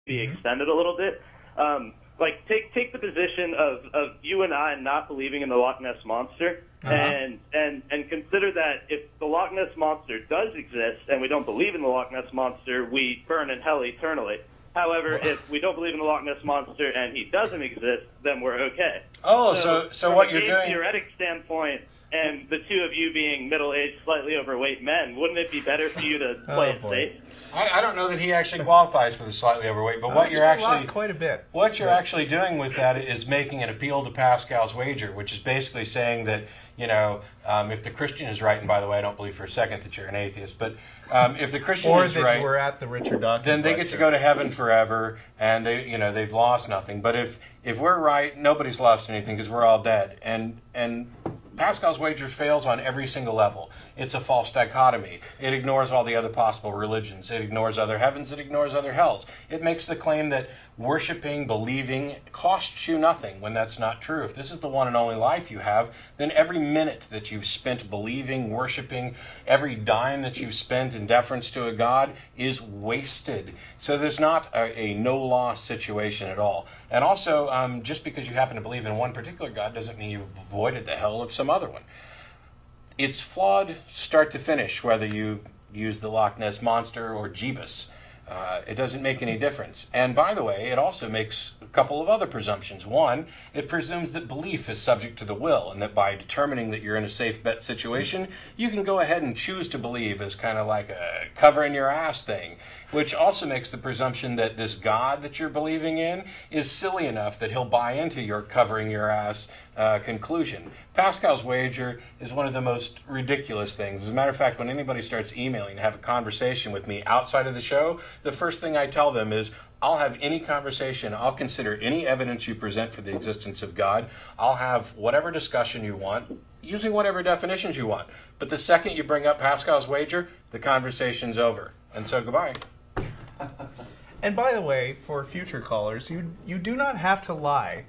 be extended a little bit. Like, take the position of you and I not believing in the Loch Ness Monster, and consider that if the Loch Ness Monster does exist and we don't believe in the Loch Ness Monster, we burn in hell eternally. However, if we don't believe in the Loch Ness Monster and he doesn't exist, then we're okay. Oh, so what you're doing... From a theoretic standpoint, and the two of you being middle-aged, slightly overweight men, wouldn't it be better for you to play it safe? I don't know that he actually qualifies for the slightly overweight, but what you're actually quite a bit. What you're actually doing with that is making an appeal to Pascal's wager, which is basically saying that, you know, if the Christian is right, and by the way, I don't believe for a second that you're an atheist, but if the Christian is right, or that we're at the Richard Dawkins then they get to go to heaven forever, and they've lost nothing. But if we're right, nobody's lost anything because we're all dead, and Pascal's wager fails on every single level. It's a false dichotomy. It ignores all the other possible religions. It ignores other heavens. It ignores other hells. It makes the claim that worshiping, believing costs you nothing when that's not true. If this is the one and only life you have, then every minute that you've spent believing, worshiping, every dime that you've spent in deference to a God is wasted. So there's not a no-loss situation at all. And also, just because you happen to believe in one particular God doesn't mean you've avoided the hell of some other one. It's flawed start to finish, whether you use the Loch Ness Monster or Jeebus. It doesn't make any difference. And by the way, it also makes a couple of other presumptions. One, it presumes that belief is subject to the will, and that by determining that you're in a safe bet situation, you can go ahead and choose to believe as kind of like a covering your ass thing, which also makes the presumption that this God that you're believing in is silly enough that he'll buy into your covering your ass conclusion. Pascal's wager is one of the most ridiculous things. As a matter of fact, when anybody starts emailing to have a conversation with me outside of the show, the first thing I tell them is, I'll have any conversation, I'll consider any evidence you present for the existence of God, I'll have whatever discussion you want, using whatever definitions you want. But the second you bring up Pascal's wager, the conversation's over. And so goodbye. And by the way, for future callers, you do not have to lie.